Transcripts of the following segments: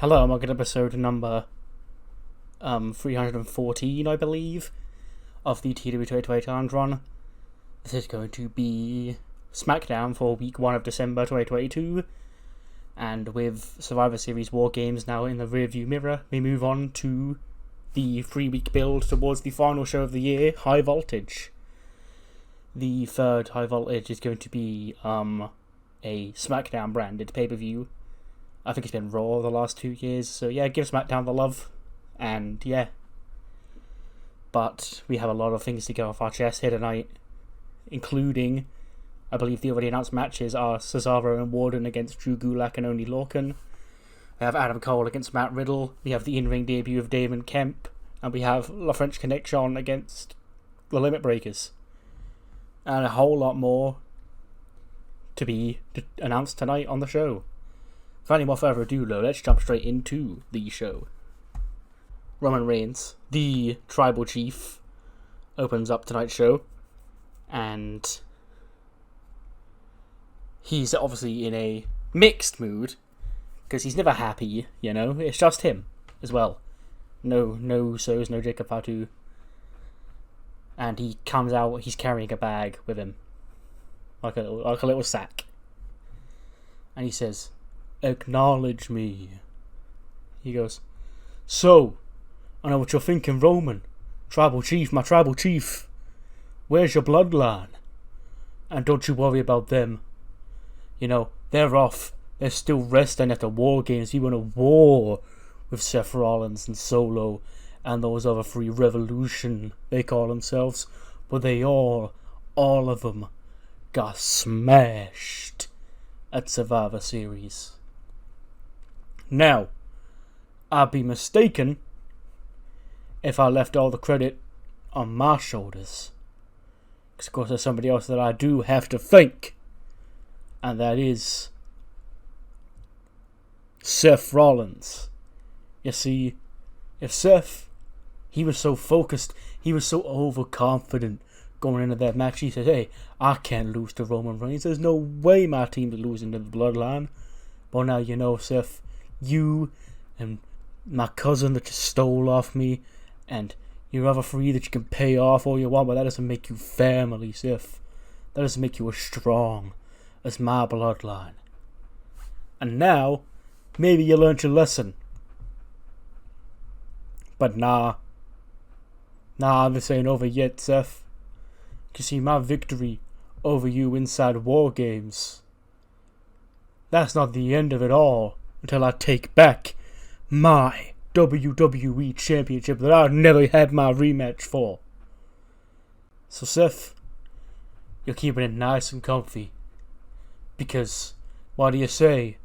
Hello, I'm looking at episode number 314, I believe, of the TEW 2020 Challenge run. This is going to be SmackDown for week 1 of December 2022, and with Survivor Series War Games now in the rearview mirror, we move on to the 3-week build towards the final show of the year, High Voltage. The third High Voltage is going to be a SmackDown branded pay-per-view. I think it's been Raw the last 2 years, so yeah, give SmackDown the love, and yeah. But we have a lot of things to get off our chest here tonight, including, I believe the already announced matches are Cesaro and Warden against Drew Gulak and Only Lorcan. We have Adam Cole against Matt Riddle, we have the in-ring debut of Damon Kemp, and we have La French Connection against the Limit Breakers. And a whole lot more to be announced tonight on the show. Without any more further ado, though, let's jump straight into the show. Roman Reigns, the tribal chief, opens up tonight's show, and he's obviously in a mixed mood, because he's never happy, you know, it's just him as well. No Usos, no Jacob Fatu. And he comes out, he's carrying a bag with him, like a little sack. And he says, "Acknowledge me." He goes, "So, I know what you're thinking, Roman. Tribal chief, my tribal chief. Where's your bloodline? And don't you worry about them. You know, they're off. They're still resting after War Games. We won a war with Seth Rollins and Solo and those other 3 Revolution, they call themselves. But they all of them, got smashed at Survivor Series. Now, I'd be mistaken if I left all the credit on my shoulders. Because, of course, there's somebody else that I do have to thank. And that is Seth Rollins. You see, if Seth, he was so focused, he was so overconfident going into that match, he said, "Hey, I can't lose to Roman Reigns. There's no way my team is losing to the Bloodline." Well, now you know, Seth, you and my cousin that you stole off me, and your other 3 that you can pay off all you want, but that doesn't make you family, Seth. That doesn't make you as strong as my bloodline. And now, maybe you learned your lesson. But nah, this ain't over yet, Seth. You see, my victory over you inside War Games, that's not the end of it all until I take back my WWE Championship that I never had my rematch for. So, Seth, you're keeping it nice and comfy. Because, what do you say?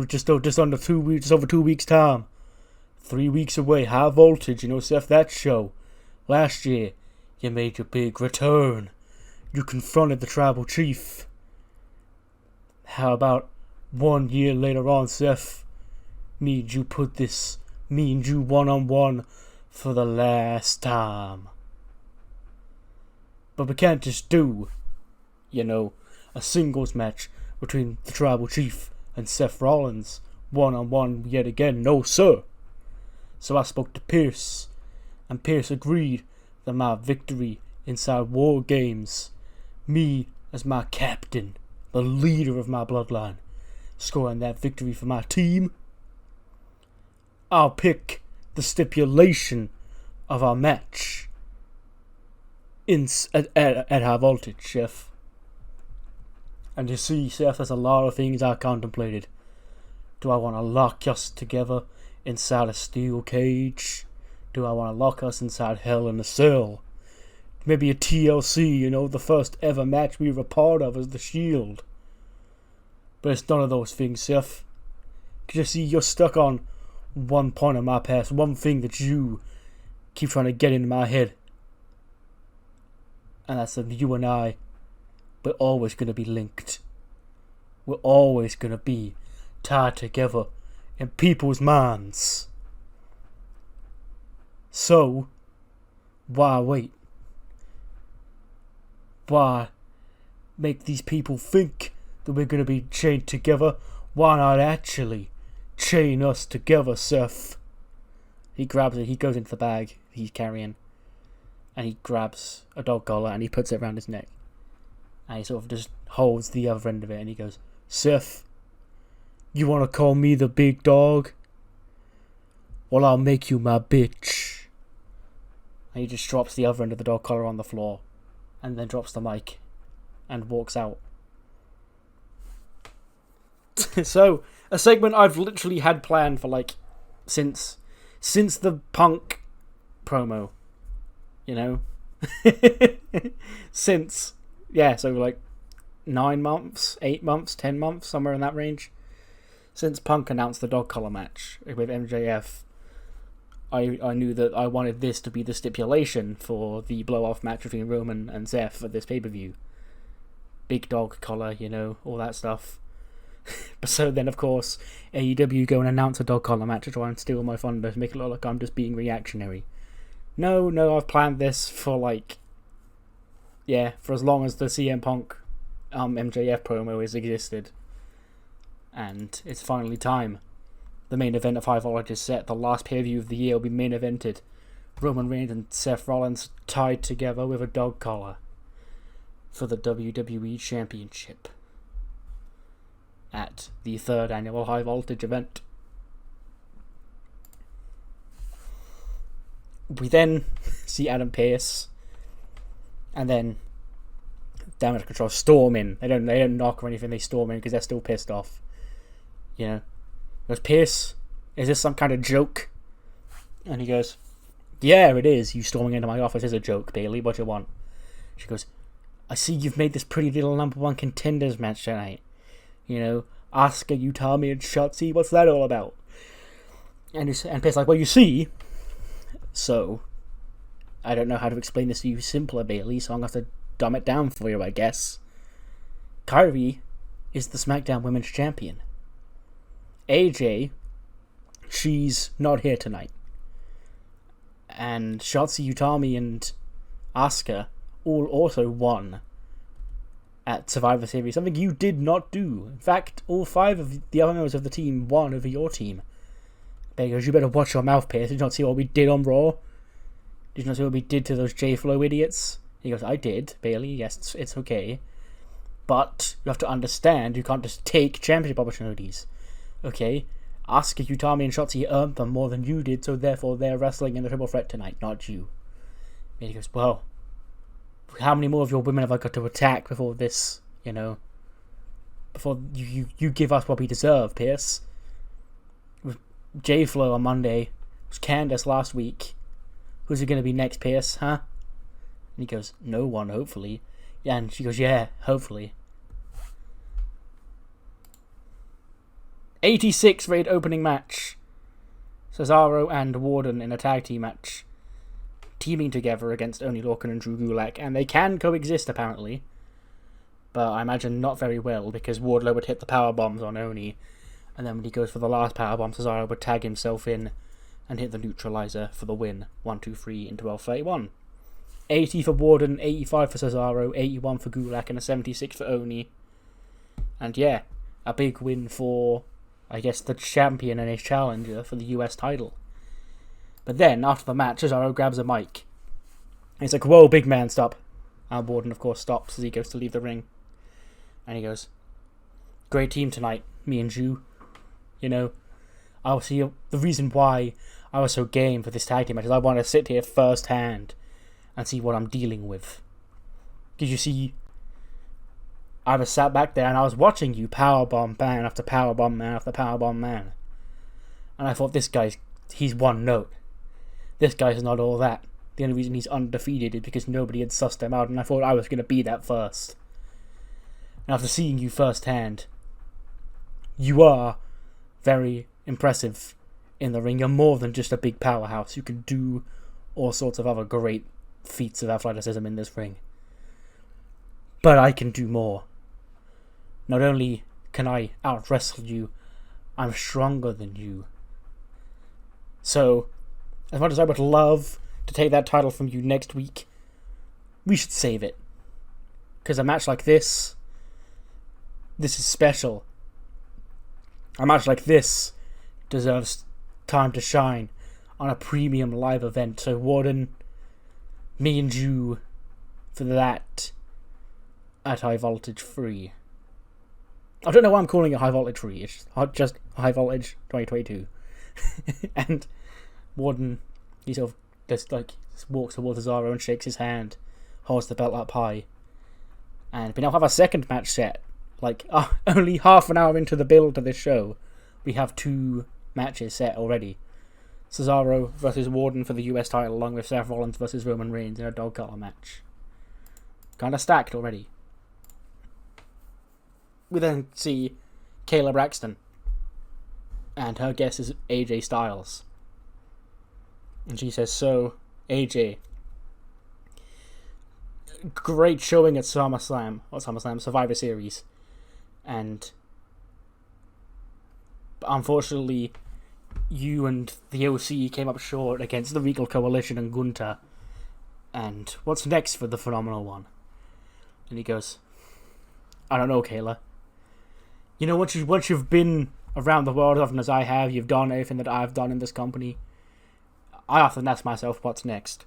Just under 2 weeks, just over 2 weeks' time. 3 weeks away, High Voltage, you know, Seth, that show. Last year, you made your big return. You confronted the tribal chief. How about 1 year later on, Seth? Me and you one-on-one for the last time. But we can't just do, you know, a singles match between the tribal chief and Seth Rollins one-on-one yet again. No, sir. So I spoke to Pearce, and Pearce agreed that my victory inside War Games, me as my captain, the leader of my bloodline, scoring that victory for my team, I'll pick the stipulation of our match at High Voltage, Chef. And you see, Seth, there's a lot of things I contemplated. Do I want to lock us together inside a steel cage? Do I want to lock us inside Hell in a Cell? Maybe a TLC, you know, the first ever match we were a part of as the Shield. But it's none of those things, Seth. Because you see, you're stuck on one point of my past, one thing that you keep trying to get into my head. And that's that you and I, we're always going to be linked. We're always going to be tied together in people's minds. So, why wait? Why make these people think that we're going to be chained together? Why not actually chain us together, Seth. He grabs it, he goes into the bag he's carrying, and he grabs a dog collar and he puts it around his neck. And he sort of just holds the other end of it and he goes, Seth, you want to call me the big dog? Well, I'll make you my bitch. And he just drops the other end of the dog collar on the floor and then drops the mic and walks out. So, a segment I've literally had planned for like since the Punk promo, you know? So like 9 months, 8 months, 10 months, somewhere in that range. Since Punk announced the dog collar match with MJF, I knew that I wanted this to be the stipulation for the blow-off match between Roman and Seth at this pay-per-view. Big dog collar, you know, all that stuff. But so then, of course, AEW go and announce a dog collar match to try and steal my thunder, to make it look like I'm just being reactionary. No, I've planned this for for as long as the CM Punk MJF promo has existed. And it's finally time. The main event of High Voltage is set. The last pay-per-view of the year will be main evented. Roman Reigns and Seth Rollins tied together with a dog collar for the WWE Championship at the 3rd annual High Voltage event. We then see Adam Pearce and then Damage Control storm in. They don't knock or anything, they storm in because they're still pissed off. You know? Goes, Pearce, is this some kind of joke? And he goes, yeah, it is. You storming into my office is a joke, Bayley. What do you want? She goes, I see you've made this pretty little #1 contenders match tonight. You know, Asuka, Utami, and Shotzi, what's that all about? And Pearce's like, well, you see, so I don't know how to explain this to you simpler, Bayley, so I'm going to have to dumb it down for you, I guess. Kairi is the SmackDown Women's Champion. AJ, she's not here tonight. And Shotzi, Utami, and Asuka all also won at Survivor Series, something you did not do. In fact, all 5 of the other members of the team won over your team. Bayley goes, you better watch your mouth, Pearce. Did you not see what we did on Raw? Did you not see what we did to those J-Flow idiots? He goes, I did, Bayley. Yes, it's okay. But you have to understand, you can't just take championship opportunities. Okay? Asuka, Utami, and Shotzi earned them more than you did, so therefore they're wrestling in the triple threat tonight, not you. And he goes, well, how many more of your women have I got to attack before this, you know? Before you give us what we deserve, Pearce? With J-Flow on Monday, it was Candace last week. Who's it going to be next, Pearce, huh? And he goes, no one, hopefully. Yeah, and she goes, yeah, hopefully. 86 raid opening match. Cesaro and Warden in a tag team match, teaming together against Oney Lorcan and Drew Gulak, and they can coexist apparently, but I imagine not very well, because Wardlow would hit the power bombs on Oney, and then when he goes for the last power bomb, Cesaro would tag himself in and hit the neutralizer for the win. 1-2-3 into 12:31. 80 for Warden, 85 for Cesaro, 81 for Gulak, and a 76 for Oney. And yeah, a big win for, I guess, the champion and his challenger for the US title. But then, after the match, Cesaro grabs a mic. He's like, whoa, big man, stop. And Warden, of course, stops as he goes to leave the ring. And he goes, great team tonight, me and you. You know, I'll see the reason why I was so game for this tag team match is I want to sit here firsthand and see what I'm dealing with. Because you see, I was sat back there and I was watching you powerbomb man after powerbomb man after powerbomb man. And I thought, he's one note. This guy's not all that. The only reason he's undefeated is because nobody had sussed him out, and I thought I was going to be that first. And after seeing you firsthand, you are very impressive in the ring. You're more than just a big powerhouse. You can do all sorts of other great feats of athleticism in this ring. But I can do more. Not only can I out-wrestle you, I'm stronger than you. So, as much as I would love to take that title from you next week, we should save it. Because a match like this is special. A match like this deserves time to shine on a premium live event. So Warden, me and you for that at High Voltage 3. I don't know why I'm calling it High Voltage 3. It's just High Voltage 2022. And Warden, he sort of just walks towards Cesaro and shakes his hand, holds the belt up high. And we now have a second match set. Only half an hour into the build to this show, we have 2 matches set already. Cesaro versus Warden for the US title, along with Seth Rollins versus Roman Reigns in a dog collar match. Kinda stacked already. We then see Kayla Braxton, and her guest is AJ Styles. And she says, so, AJ, great showing at SummerSlam, Survivor Series. And unfortunately, you and the OC came up short against the Regal Coalition and Gunther. And what's next for the Phenomenal One? And he goes, I don't know, Kayla. You know, once you've been around the world as often as I have, you've done everything that I've done in this company. I often ask myself, what's next?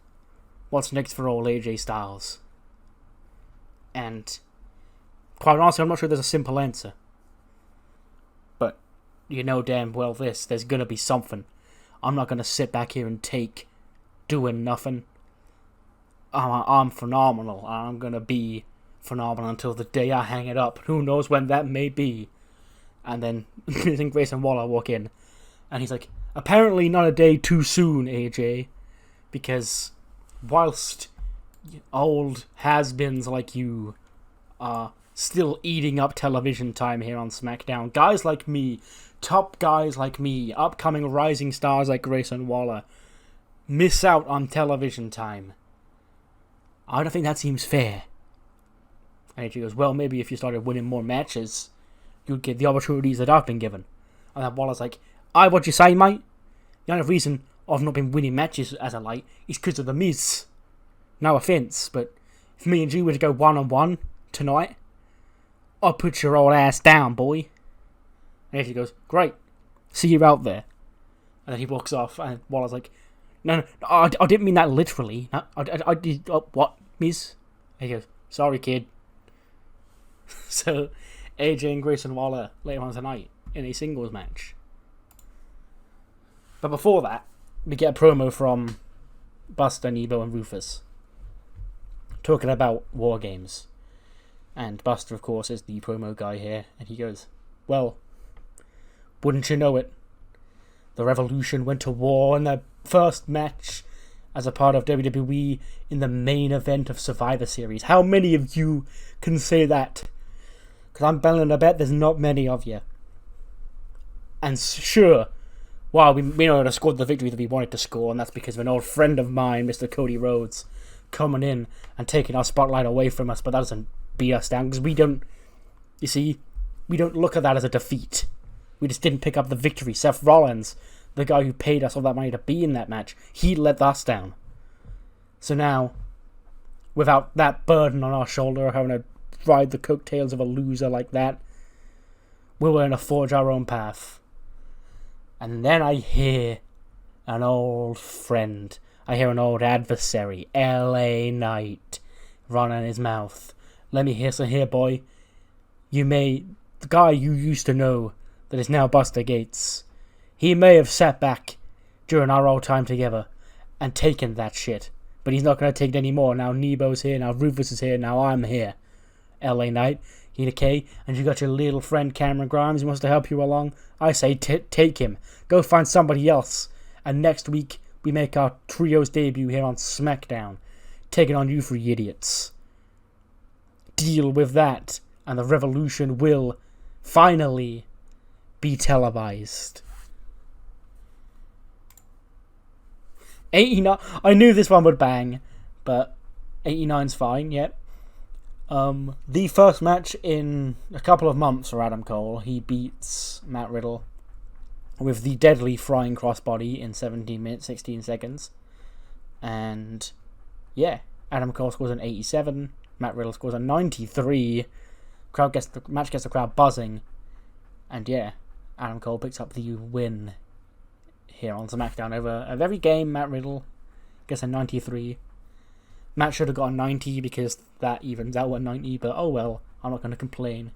What's next for old AJ Styles? And quite honestly, I'm not sure there's a simple answer. But you know damn well there's gonna be something. I'm not gonna sit back here and take doing nothing. I'm phenomenal. I'm gonna be phenomenal until the day I hang it up. Who knows when that may be? And then Grayson Waller walk in, and he's like, apparently not a day too soon, AJ, because whilst old has-beens like you are still eating up television time here on SmackDown, guys like me, top guys like me, upcoming rising stars like Grayson Waller, miss out on television time. I don't think that seems fair. And AJ goes, well, maybe if you started winning more matches, you'd get the opportunities that I've been given. And then Waller's like, what you say, mate? The only reason I've not been winning matches as a late is because of the Miz. No offence, but if me and you were to go one-on-one tonight, I'd put your old ass down, boy. And he goes, great, see you out there. And then he walks off, and Waller's like, no, I didn't mean that literally. No, I did, what, Miz? And he goes, sorry, kid. So, AJ and Grayson Waller later on tonight in a singles match. But before that, we get a promo from Buster, Nebo, and Rufus talking about War Games. And Buster, of course, is the promo guy here, and he goes, well, wouldn't you know it? The Revolution went to war in their first match as a part of WWE in the main event of Survivor Series. How many of you can say that? Because I'm betting a bet there's not many of you. And sure, well, we know to score the victory that we wanted to score, and that's because of an old friend of mine, Mr. Cody Rhodes, coming in and taking our spotlight away from us, but that doesn't beat us down, because we don't look at that as a defeat. We just didn't pick up the victory. Seth Rollins, the guy who paid us all that money to be in that match, he let us down. So now, without that burden on our shoulder, having to ride the coattails of a loser like that, we're going to forge our own path. And then I hear an old friend, I hear an old adversary, LA Knight, run in his mouth. Let me hear some here, boy. The guy you used to know that is now Buster Gates, he may have sat back during our old time together and taken that shit, but he's not going to take it anymore. Now Nebo's here, now Rufus is here, now I'm here. LA Knight, you okay? And you got your little friend Cameron Grimes who wants to help you along. I say take him. Go find somebody else. And next week we make our trio's debut here on SmackDown, taking on you three idiots. Deal with that, and the Revolution will finally be televised. 89. I knew this one would bang, but 89's fine. Yep. The first match in a couple of months for Adam Cole. He beats Matt Riddle with the deadly flying crossbody in 17 minutes 16 seconds. And yeah, Adam Cole scores an 87. Matt Riddle scores a 93. Match gets the crowd buzzing. And yeah, Adam Cole picks up the win here on SmackDown over a very game Matt Riddle. Gets a 93. Matt should have got a 90 because that evens out at 90, but oh well, I'm not going to complain.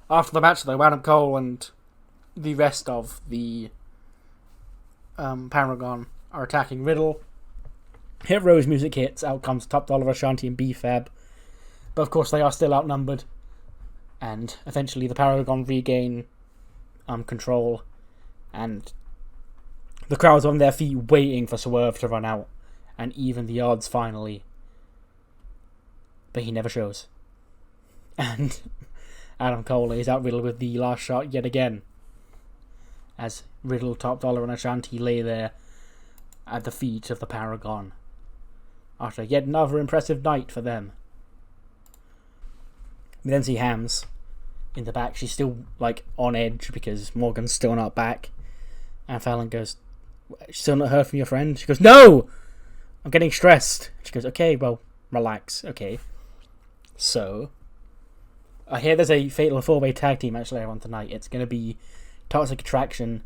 After the match, though, Adam Cole and the rest of the Paragon are attacking Riddle. Hit Rose music hits, out comes Top Dollar, Shanky, and B-Fab. But of course, they are still outnumbered. And eventually, the Paragon regain control. And the crowd's on their feet waiting for Swerve to run out. And even the odds finally. But he never shows. And Adam Cole lays out Riddle with the last shot yet again. As Riddle, Top Dollar, and Ashanti lay there at the feet of the Paragon. After yet another impressive night for them. We then see Hams in the back. She's still on edge because Morgan's still not back. And Fallon goes, "Still not heard from your friend?" She goes, "No! I'm getting stressed." She goes, "Okay, well, relax, okay." So, I hear there's a fatal 4-way tag team match later on tonight. It's going to be Toxic Attraction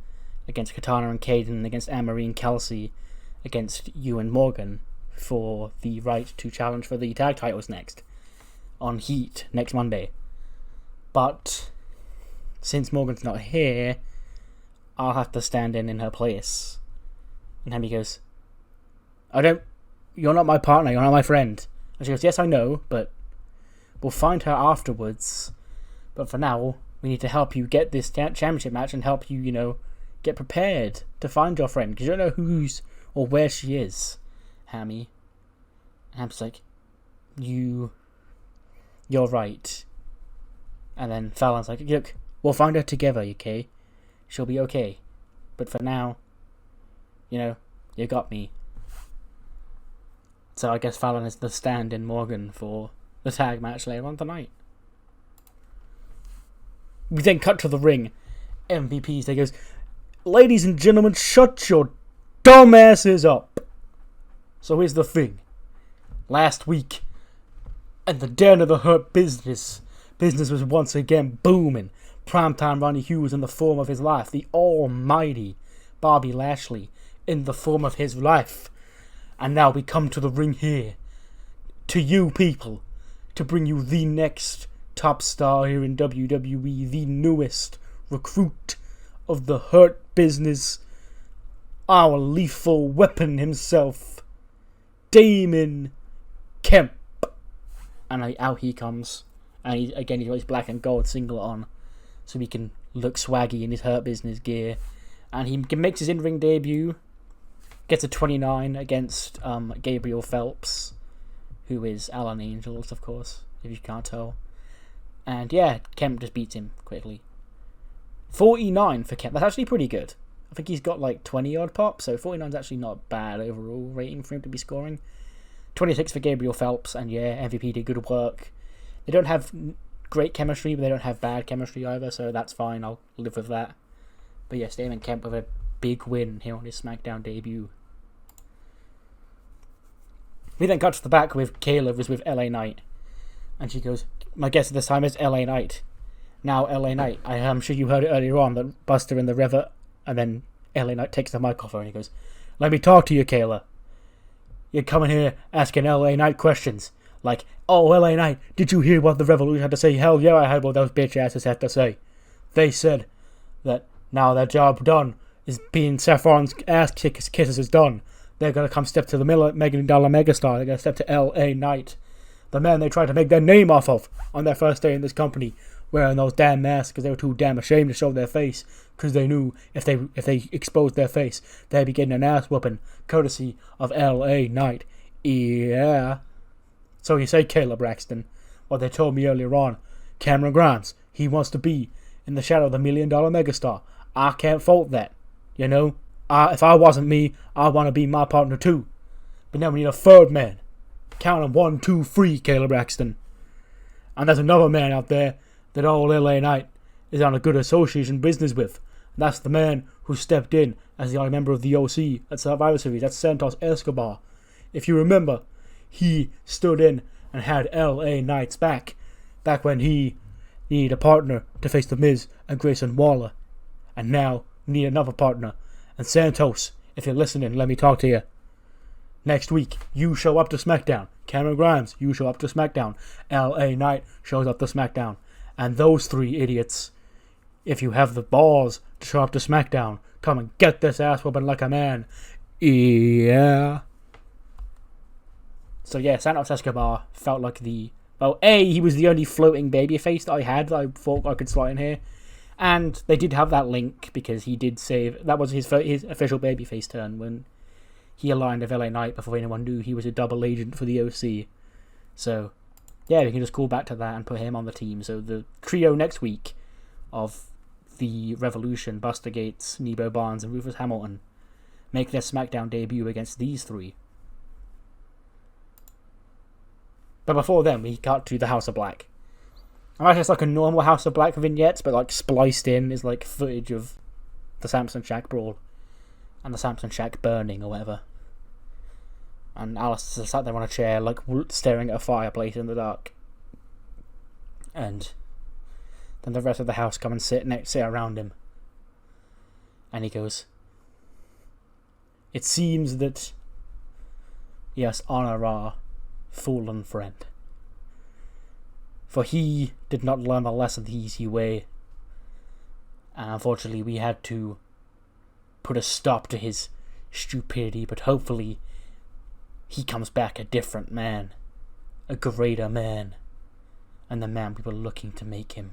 against Katana and Kaden, against Anne-Marie and Kelsey, against you and Morgan for the right to challenge for the tag titles next on Heat next Monday. But since Morgan's not here, I'll have to stand in her place. And Hammy goes, "You're not my partner, you're not my friend." And she goes, "Yes, I know, but we'll find her afterwards. But for now, we need to help you get this championship match and help you, get prepared to find your friend. Because you don't know who's or where she is, Hammy." And Hammy's like, You're right. And then Fallon's like, "Look, we'll find her together, okay? She'll be okay. But for now, you got me." So I guess Fallon is the stand-in Morgan for the tag match later on tonight. We then cut to the ring. MVPs, they goes, "Ladies and gentlemen, shut your dumbasses up." So here's the thing. Last week, at the den of the Hurt Business was once again booming. Primetime Ronnie Hughes in the form of his life. The almighty Bobby Lashley in the form of his life. And now we come to the ring here. To you people. To bring you the next top star here in WWE. The newest recruit of the Hurt Business. Our lethal weapon himself. Damon Kemp. And out he comes. And he's got his black and gold singlet on. So he can look swaggy in his Hurt Business gear. And he makes his in-ring debut. Gets a 29 against Gabriel Phelps. Who is Alan Angels, of course. If you can't tell. And yeah, Kemp just beats him quickly. 49 for Kemp. That's actually pretty good. I think he's got 20 odd pops. So 49 is actually not bad overall rating for him to be scoring. 26 for Gabriel Phelps. And yeah, MVP did good work. They don't have great chemistry, but they don't have bad chemistry either, so that's fine. I'll live with that. But yes, Damon Kemp with a big win here on his SmackDown debut. We then cut to the back with Kayla was with LA Knight. And she goes, "My guess at this time is LA Knight." Now LA Knight, I am sure you heard it earlier on, that Buster and the Rever, and then LA Knight takes the mic off her and he goes, "Let me talk to you, Kayla. You're coming here asking LA Knight questions. Like, oh, LA Knight, did you hear what the Revolution had to say?" "Hell yeah, I heard what those bitch asses had to say. They said that now their job done is being Seth Rollins' ass kisses is done. They're going to come step to the $1 million megastar. They're going to step to LA Knight. The man they tried to make their name off of on their first day in this company, wearing those damn masks because they were too damn ashamed to show their face because they knew if they exposed their face, they'd be getting an ass whooping courtesy of LA Knight. Yeah. So you say, Kayla Braxton, what they told me earlier on, Cameron Grimes, he wants to be in the shadow of the $1 million megastar. I can't fault that. If I wasn't me, I want to be my partner too. But now we need a third man. Count them 1, 2, 3, Kayla Braxton. And there's another man out there that old LA Knight is on a good association business with. And that's the man who stepped in as the member of the OC at Survivor Series. That's Santos Escobar. If you remember, he stood in and had LA Knight's back when he needed a partner to face The Miz and Grayson Waller. And now we need another partner. And Santos, if you're listening, let me talk to you. Next week, you show up to SmackDown. Cameron Grimes, you show up to SmackDown. LA Knight shows up to SmackDown. And those 3 idiots, if you have the balls to show up to SmackDown, come and get this ass whooping like a man. Yeah. So yeah, Santos Escobar felt like he was the only floating babyface that I had that I thought I could slot in here. And they did have that link because he did save, that was his official babyface turn when he aligned with LA Knight before anyone knew he was a double agent for the OC. So, yeah, we can just call back to that and put him on the team. So the trio next week of the Revolution, Buster Gates, Nebo Barnes, and Rufus Hamilton make their SmackDown debut against these 3. But before then, we cut to the House of Black. I imagine it's like a normal House of Black vignettes, but like spliced in is like footage of the Samson Shack brawl and the Samson Shack burning or whatever. And Alistair sat there on a chair, like staring at a fireplace in the dark. And then the rest of the house come and sit around him. And he goes, "It seems that, yes, honour our fallen friend. For he did not learn the lesson the easy way. And unfortunately we had to put a stop to his stupidity, but hopefully he comes back a different man. A greater man. And the man we were looking to make him.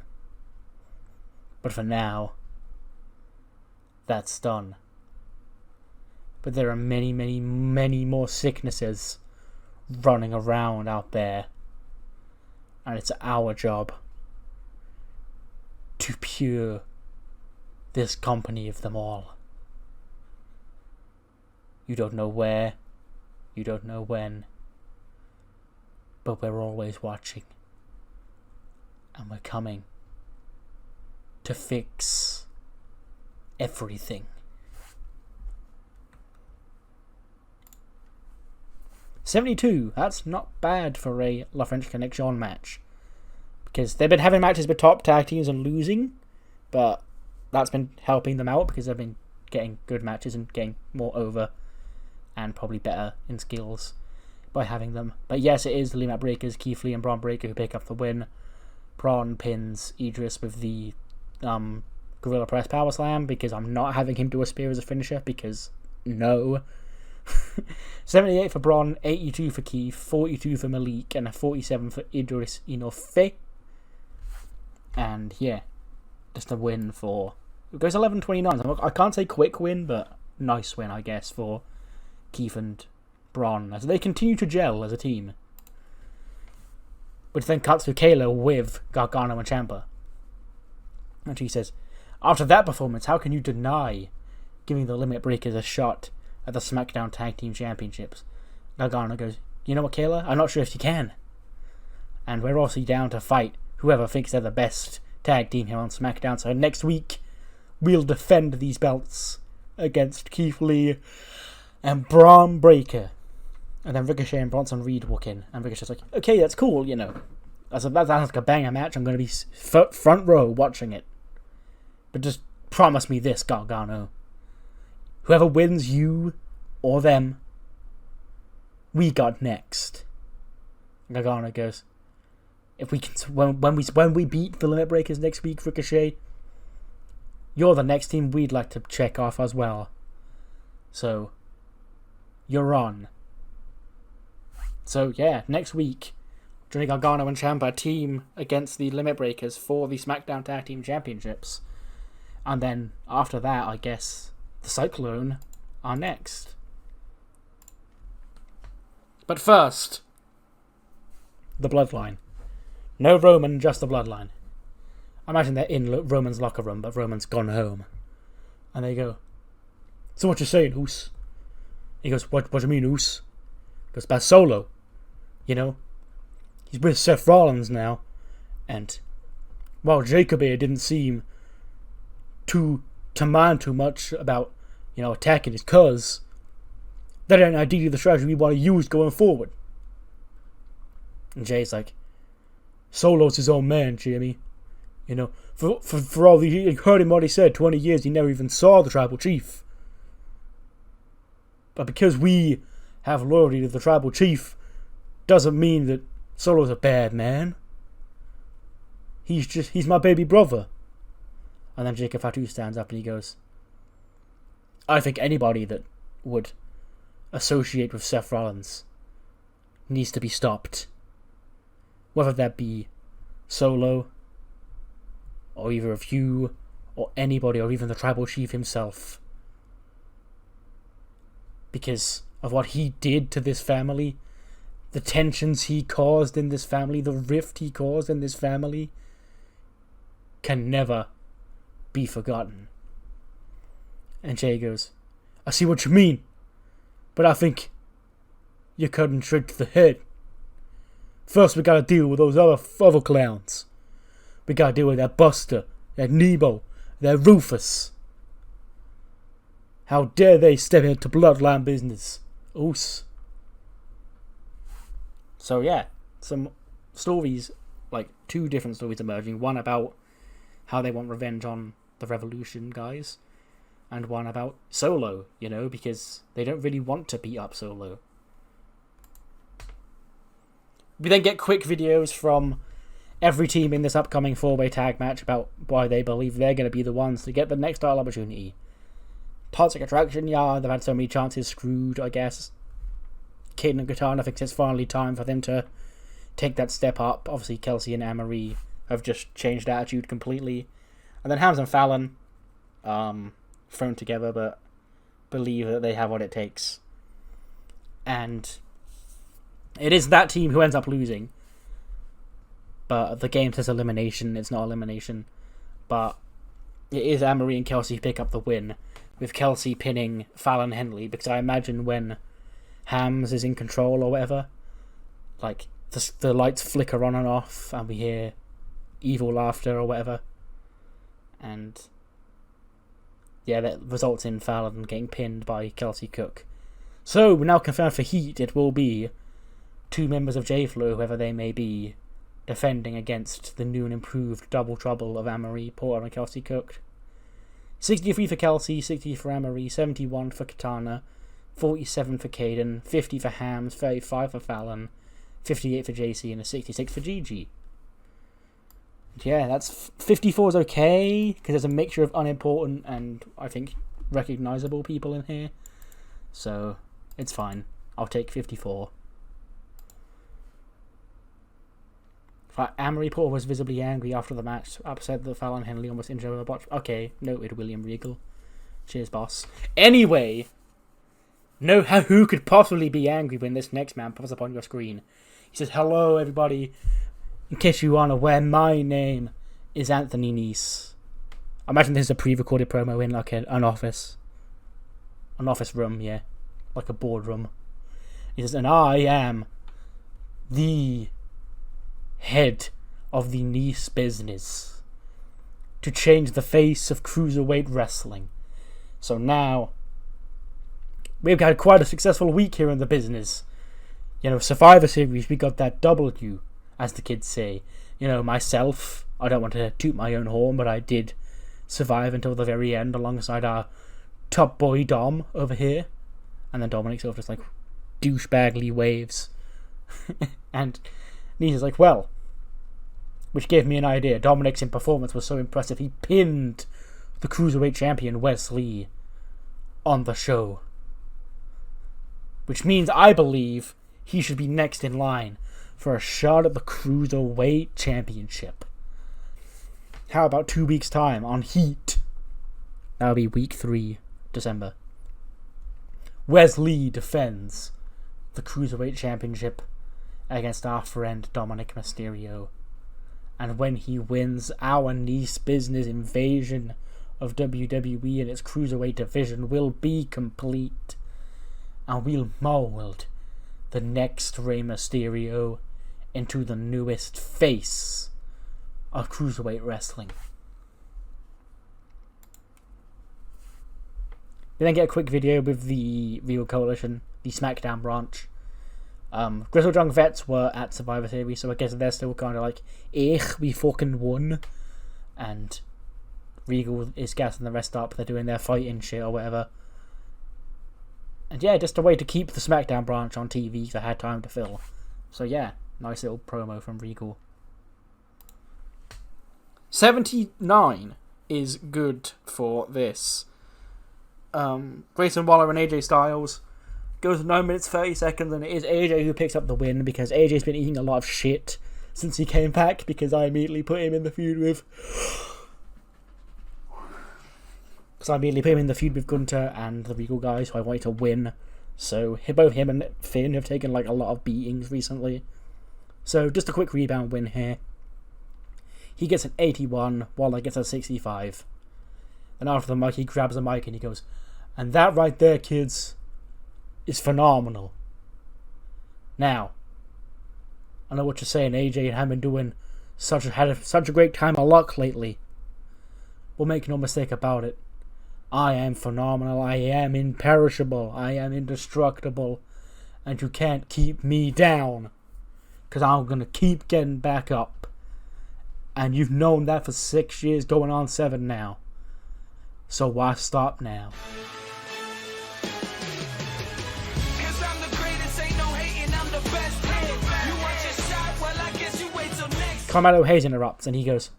But for now, that's done. But there are many, many, many more sicknesses running around out there. And it's our job to cure this company of them all. You don't know where, you don't know when, but we're always watching. And we're coming to fix everything." 72, that's not bad for a La French Connection match. Because they've been having matches with top tag teams and losing, but that's been helping them out because they've been getting good matches and getting more over and probably better in skills by having them. But yes, it is the Limit Breakers, Keith Lee and Braun Breaker, who pick up the win. Braun pins Idris with the Gorilla Press Power Slam because I'm not having him do a spear as a finisher because no. 78 for Braun, 82 for Keith, 42 for Malik, and a 47 for Idris Inoue. And yeah, just a win for... It goes 11-29. I can't say quick win, but nice win, I guess, for Keith and Braun as they continue to gel as a team. Which then cuts to Kayla with Gargano and Ciampa. And she says, "After that performance, how can you deny giving the Limit Breakers a shot at the SmackDown Tag Team Championships?" Gargano goes, "You know what, Kayla? I'm not sure if you can. And we're also down to fight whoever thinks they're the best tag team here on SmackDown. So next week, we'll defend these belts against Keith Lee and Braun Breaker." And then Ricochet and Bronson Reed walk in. And Ricochet's like, "Okay, that's cool, you know. That's like a banger match. I'm going to be front row watching it. But just promise me this, Gargano. Whoever wins, you or them, we got next." Gargano goes, "If we can, when we beat the Limit Breakers next week, Ricochet, you're the next team we'd like to check off as well. So, you're on." So yeah, next week, Johnny Gargano and Ciampa team against the Limit Breakers for the SmackDown Tag Team Championships. And then after that, I guess the Cyclone are next. But first, the Bloodline. No Roman, just the Bloodline. I imagine they're in Roman's locker room, but Roman's gone home. And they go, "So what you saying, Oos?" He goes, What do you mean, Oos?" He goes, "About Solo. You know, he's with Seth Rollins now. And while Jacob here didn't seem to mind too much about, you know, attacking his cuz, that ain't ideally the strategy we want to use going forward." And Jay's like, "Solo's his own man, Jimmy. You know, for all the... You heard him what he said, 20 years he never even saw the tribal chief. But because we have loyalty to the tribal chief, doesn't mean that Solo's a bad man. He's my baby brother. And then Jacob Fatu stands up and he goes, I think anybody that would associate with Seth Rollins needs to be stopped. Whether that be Solo, or either of you, or anybody, or even the tribal chief himself. Because of what he did to this family, the tensions he caused in this family, the rift he caused in this family, can never be forgotten. And Jay goes, I see what you mean, but I think you're cutting straight to the head. First we gotta deal with those other clowns. We gotta deal with that Buster, that Nebo, that Rufus. How dare they step into Bloodline business? Oos. So yeah, some stories, like 2 different stories emerging. One about how they want revenge on the Revolution guys, and one about Solo, because they don't really want to beat up Solo. We then get quick videos from every team in this upcoming 4-way tag match about why they believe they're going to be the ones to get the next title opportunity. Toxic Attraction, yeah, they've had so many chances screwed, I guess. Kane and Katana thinks it's finally time for them to take that step up. Obviously, Kelsey and Anne-Marie have just changed attitude completely. And then Hams and Fallon, thrown together, but believe that they have what it takes. And it is that team who ends up losing. But the game says elimination, it's not elimination. But it is Anne-Marie and Kelsey who pick up the win, with Kelsey pinning Fallon Henley, because I imagine when Hams is in control or whatever, like, the lights flicker on and off, and we hear evil laughter or whatever. And yeah, that results in Fallon getting pinned by Kelsey Cook. So, we're now confirmed for Heat, it will be 2 members of J-Flow, whoever they may be, defending against the new and improved double trouble of Anne-Marie Porter and Kelsey Cook. 63 for Kelsey, 60 for Anne-Marie, 71 for Katana, 47 for Caden, 50 for Hams, 35 for Fallon, 58 for JC, and a 66 for Gigi. Yeah, that's 54 is okay, because there's a mixture of unimportant and, I think, recognisable people in here. So, it's fine. I'll take 54. Anne-Marie Porter was visibly angry after the match, upset that Fallon Henley almost injured her botch. Okay, noted, William Regal. Cheers, boss. Anyway, who could possibly be angry when this next man pops up on your screen? He says, hello, everybody. In case you aren't aware, my name is Anthony Nese. I imagine this is a pre-recorded promo in like an office. An office room, yeah. Like a boardroom. He says, and I am the head of the Nese business to change the face of cruiserweight wrestling. So now, we've had quite a successful week here in the business. Survivor Series, we got that W, as the kids say. Myself, I don't want to toot my own horn, but I did survive until the very end alongside our top boy Dom over here. And then Dominic's over just like douchebagly waves. And Nisa's like, well, which gave me an idea. Dominic's performance was so impressive, he pinned the Cruiserweight champion, Wes Lee, on the show. Which means I believe he should be next in line for a shot at the Cruiserweight Championship. How about 2 weeks' time on Heat? That'll be week 3, December. Wes Lee defends the Cruiserweight Championship against our friend Dominic Mysterio. And when he wins, our niece business invasion of WWE and its Cruiserweight division will be complete. And we'll mold the next Rey Mysterio into the newest face of Cruiserweight wrestling. We then get a quick video with the Real Coalition, the SmackDown branch. Grizzled Young Vets were at Survivor Series, so I guess they're still kind of like, we fucking won. And Regal is gassing the rest up, they're doing their fighting shit or whatever. And yeah, just a way to keep the SmackDown branch on TV because I had time to fill. So yeah, nice little promo from Regal. 79 is good for this. Grayson Waller and AJ Styles goes 9 minutes 30 seconds, and it is AJ who picks up the win because AJ's been eating a lot of shit since he came back because I immediately put him in the feud with Gunter and the Regal guys who I wanted to win. So both him and Finn have taken like a lot of beatings recently. So just a quick rebound win here. He gets an 81, Waller gets a 65. And after the mic, he grabs the mic and he goes, "And that right there, kids, is phenomenal." Now, I know what you're saying, AJ have been doing such a great time of luck lately. Well, make no mistake about it. I am phenomenal, I am imperishable, I am indestructible, and you can't keep me down, because I'm going to keep getting back up. And you've known that for 6 years, going on 7 now. So why stop now? Carmelo Hayes interrupts and he goes,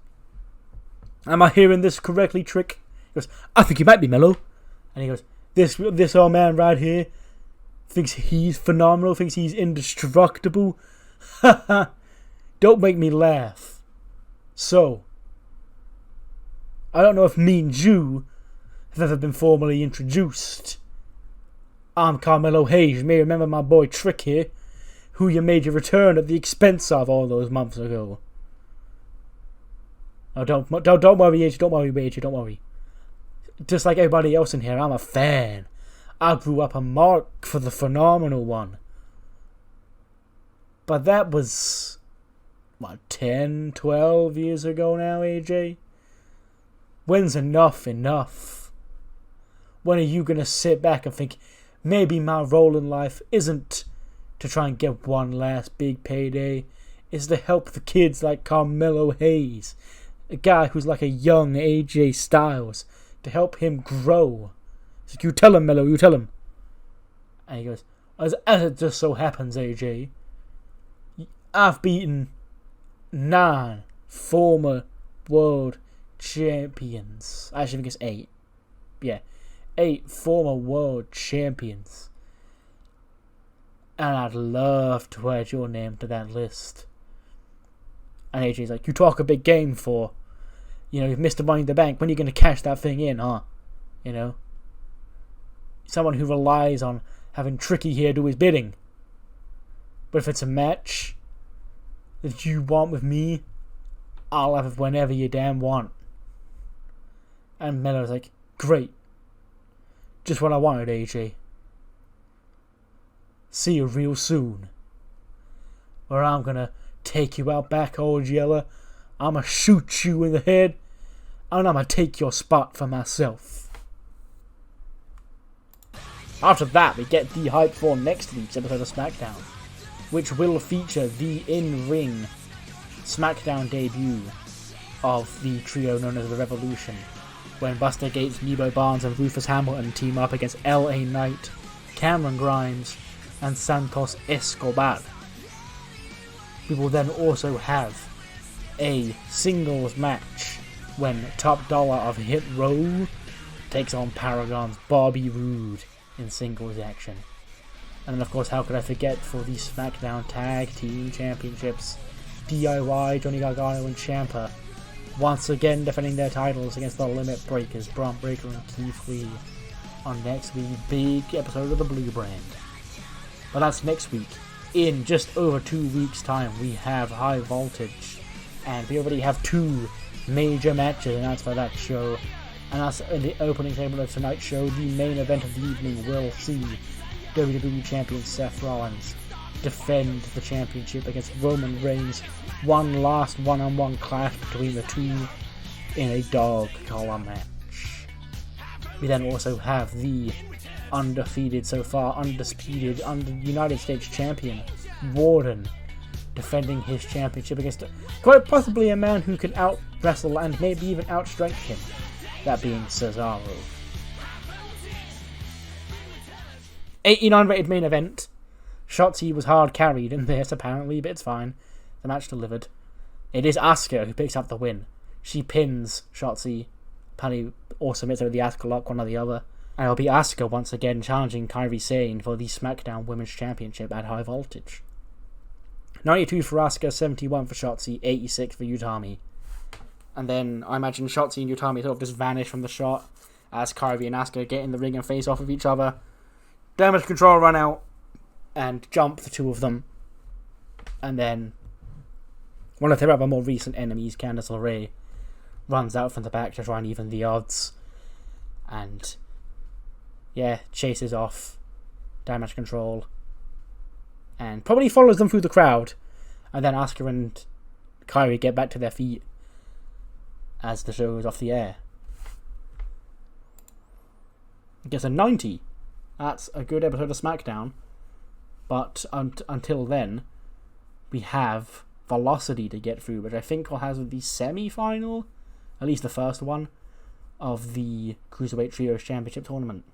"Am I hearing this correctly, Trick?" He goes, "I think you might be, Mello." And he goes, This old man right here thinks he's phenomenal, thinks he's indestructible. Haha, don't make me laugh. So, I don't know if me and you have ever been formally introduced. I'm Carmelo Hayes. You may remember my boy Trick here, who you made your return at the expense of all those months ago. Oh, don't worry, AJ, don't worry, AJ, don't worry. Just like everybody else in here, I'm a fan. I grew up a mark for the phenomenal one. But that was, 10, 12 years ago now, AJ? When's enough? When are you going to sit back and think, maybe my role in life isn't to try and get one last big payday, is to help the kids like Carmelo Hayes, a guy who's like a young AJ Styles, to help him grow. So you tell him, Mello, you tell him. And he goes, as it just so happens, AJ, I've beaten 9 former world champions. Actually, I think it's 8. Yeah, 8 former world champions. And I'd love to add your name to that list. And AJ's like, you talk a big game for, you've missed the Money in the Bank. When are you going to cash that thing in, huh? Someone who relies on having Tricky here do his bidding. But if it's a match that you want with me, I'll have it whenever you damn want. And Mello's like, great. Just what I wanted, AJ. See you real soon. Or I'm gonna take you out back, old Yeller. I'm gonna shoot you in the head. And I'm gonna take your spot for myself. After that, we get the hype for next week's episode of SmackDown, which will feature the in-ring SmackDown debut of the trio known as the Revolution, when Buster Gates, Nebo Barnes and Rufus Hamilton team up against L.A. Knight, Cameron Grimes and Santos Escobar. We will then also have a singles match when Top Dollar of Hit Row takes on Paragon's Bobby Roode in singles action. And then of course, how could I forget, for the SmackDown Tag Team Championships, DIY, Johnny Gargano and Ciampa once again defending their titles against the Limit Breakers, Braun Breaker and Keith Lee, on next week's big episode of the Blue Brand. But that's next week. In just over 2 weeks' time, we have High Voltage, and we already have 2 major matches announced for that show. And that's in the opening segment of tonight's show. The main event of the evening will see WWE Champion Seth Rollins defend the championship against Roman Reigns. One last one-on-one clash between the two in a dog collar match. We then also have the undefeated, so far undisputed, United States Champion Warden defending his championship against quite possibly a man who can out-wrestle and maybe even outstrength him, that being Cesaro. 89 rated main event. Shotzi was hard carried in this, apparently, but it's fine. The match delivered. It is Asuka who picks up the win. She pins Shotzi. Apparently also admits her with the Asuka lock, one or the other. And it'll be Asuka once again challenging Kairi Sane for the SmackDown Women's Championship at High Voltage. 92 for Asuka, 71 for Shotzi, 86 for Utami. And then I imagine Shotzi and Utami sort of just vanish from the shot as Kairi and Asuka get in the ring and face off with each other. Damage Control run out and jump the two of them. And then one of their other more recent enemies, Candice LeRae, runs out from the back to try and even the odds. And chases off Damage Control. And probably follows them through the crowd. And then Asuka and Kairi get back to their feet as the show is off the air. It gets a 90. That's a good episode of SmackDown. But until then, we have Velocity to get through, which I think will have the semi-final, at least the first one, of the Cruiserweight Trios Championship Tournament.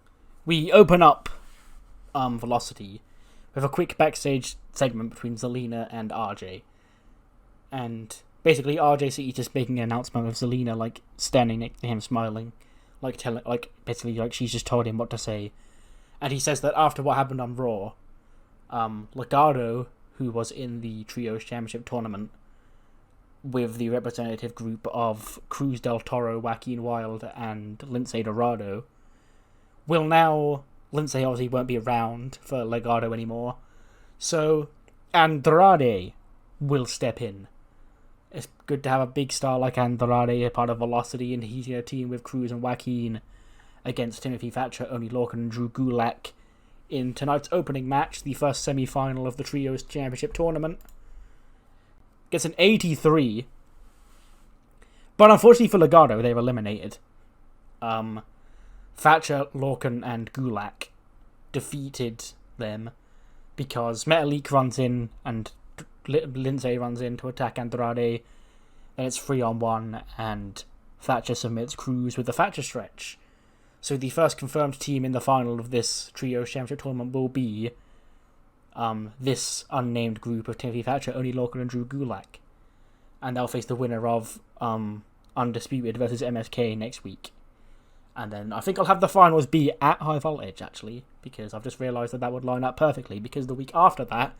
We open up Velocity with a quick backstage segment between Zelina and RJ. And basically RJ just making an announcement of Zelina, like, standing next to him smiling. Basically she's just told him what to say. And he says that after what happened on Raw, Legado, who was in the Trios Championship Tournament with the representative group of Cruz del Toro, Joaquin Wilde, and Lince Dorado, will now... Lince obviously won't be around for Legado anymore, so Andrade will step in. It's good to have a big star like Andrade a part of Velocity, and he's going to team with Cruz and Joaquin against Timothy Thatcher, Oney Lorcan, and Drew Gulak in tonight's opening match, the first semi-final of the Trios Championship Tournament. Gets an 83, but unfortunately for Legado, they were eliminated. Thatcher, Lorcan, and Gulak defeated them because Metalik runs in and Lince runs in to attack Andrade. Then it's 3-on-1 and Thatcher submits Cruz with the Thatcher stretch. So the first confirmed team in the final of this Trios Championship Tournament will be this unnamed group of Timothy Thatcher, Oney Lorcan, and Drew Gulak. And they'll face the winner of Undisputed versus MSK next week. And then I think I'll have the finals be at High Voltage, actually, because I've just realised that would line up perfectly, because the week after that,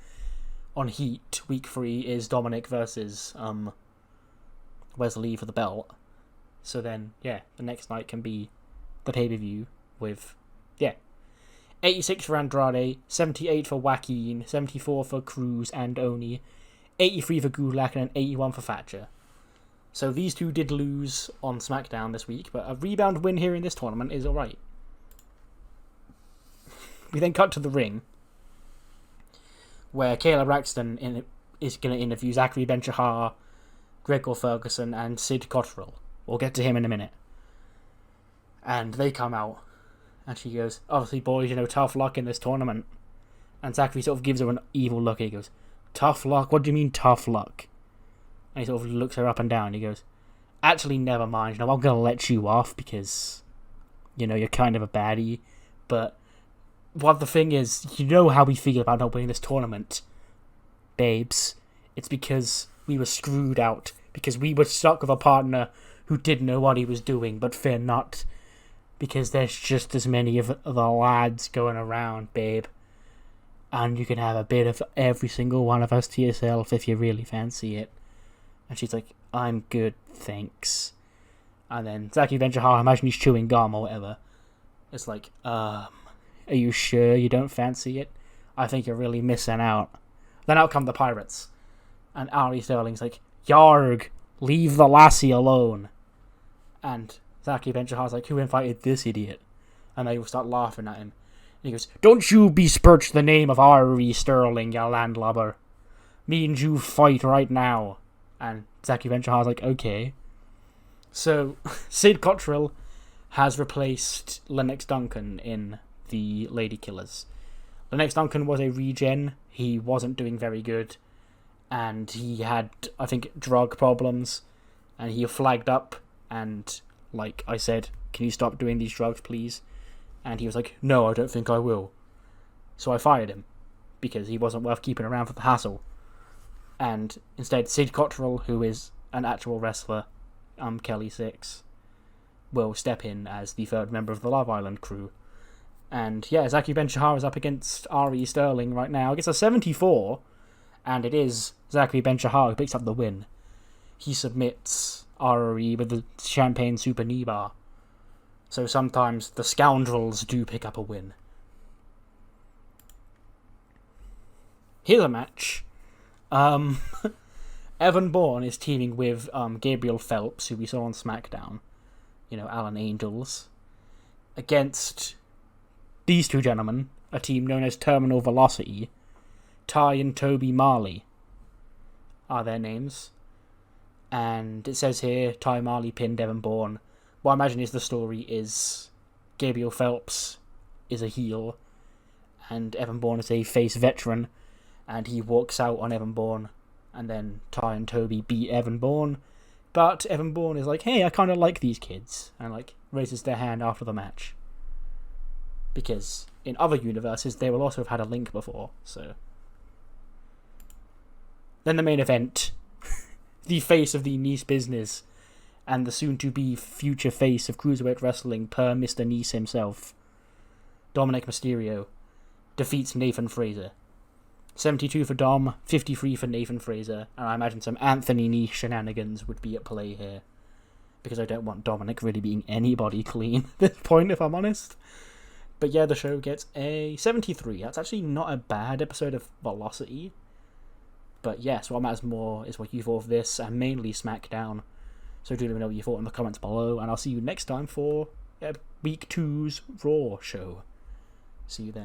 on Heat, week 3, is Dominic versus Wes Lee for the belt. So then, the next night can be the pay-per-view with, 86 for Andrade, 78 for Joaquin, 74 for Cruz and Oney, 83 for Gulak, and 81 for Thatcher. So these two did lose on SmackDown this week, but a rebound win here in this tournament is alright. We then cut to the ring, where Kayla Braxton is going to interview Zachary Ben-Shahar, Gregor Ferguson, and Sid Cottrell. We'll get to him in a minute. And they come out, and she goes, obviously, boys, tough luck in this tournament. And Zachary sort of gives her an evil look. He goes, tough luck? What do you mean, tough luck? And he sort of looks her up and down. He goes, actually, never mind. I'm going to let you off because, you're kind of a baddie. But what the thing is, how we feel about not winning this tournament, babes. It's because we were screwed out. Because we were stuck with a partner who didn't know what he was doing, but fear not. Because there's just as many of the lads going around, babe. And you can have a bit of every single one of us to yourself if you really fancy it. And she's like, I'm good, thanks. And then Zachary Ben-Shahar, I imagine he's chewing gum or whatever. It's like, are you sure you don't fancy it? I think you're really missing out. Then out come the Pirates. And Ari Sterling's like, Yarg, leave the lassie alone. And Zachary Ben-Shahar's like, who invited this idiot? And they will start laughing at him. And he goes, don't you besmirch the name of Ari Sterling, you landlubber. Me and you fight right now. And Zachary Ben-Shahar's like, okay. So, Sid Cottrell has replaced Lennox Duncan in the Lady Killers. Lennox Duncan was a regen. He wasn't doing very good. And he had, I think, drug problems. And he flagged up. And, like I said, can you stop doing these drugs, please? And he was like, no, I don't think I will. So I fired him, because he wasn't worth keeping around for the hassle. And instead, Sid Cottrell, who is an actual wrestler, Kelly Six, will step in as the third member of the Love Island crew. And yeah, Zachary Ben-Shahar is up against R.E. Sterling right now. It gets a 74, and it is Zachary Ben-Shahar who picks up the win. He submits R.E. with the champagne super knee bar. So sometimes the scoundrels do pick up a win. Here's a match. Evan Bourne is teaming with Gabriel Phelps, who we saw on SmackDown. You know, Alan Angels. Against these two gentlemen, a team known as Terminal Velocity. Ty and Toby Marley are their names. And it says here, Ty Marley pinned Evan Bourne. What I imagine is the story is Gabriel Phelps is a heel, and Evan Bourne is a face veteran, and he walks out on Evan Bourne, and then Ty and Toby beat Evan Bourne, but Evan Bourne is like, hey, I kind of like these kids, and like raises their hand after the match. Because in other universes, they will also have had a link before, so. Then the main event, the face of the Nice business, and the soon-to-be future face of Cruiserweight Wrestling per Mr. Nice himself, Dominic Mysterio, defeats Nathan Frazer. 72 for Dom, 53 for Nathan Frazer, and I imagine some Anthony Nice shenanigans would be at play here, because I don't want Dominic really being anybody clean at this point, if I'm honest. But yeah, the show gets a 73. That's actually not a bad episode of Velocity. But yes, what matters more is what you thought of this, and mainly SmackDown. So do let me know what you thought in the comments below, and I'll see you next time for Week 2's Raw show. See you then.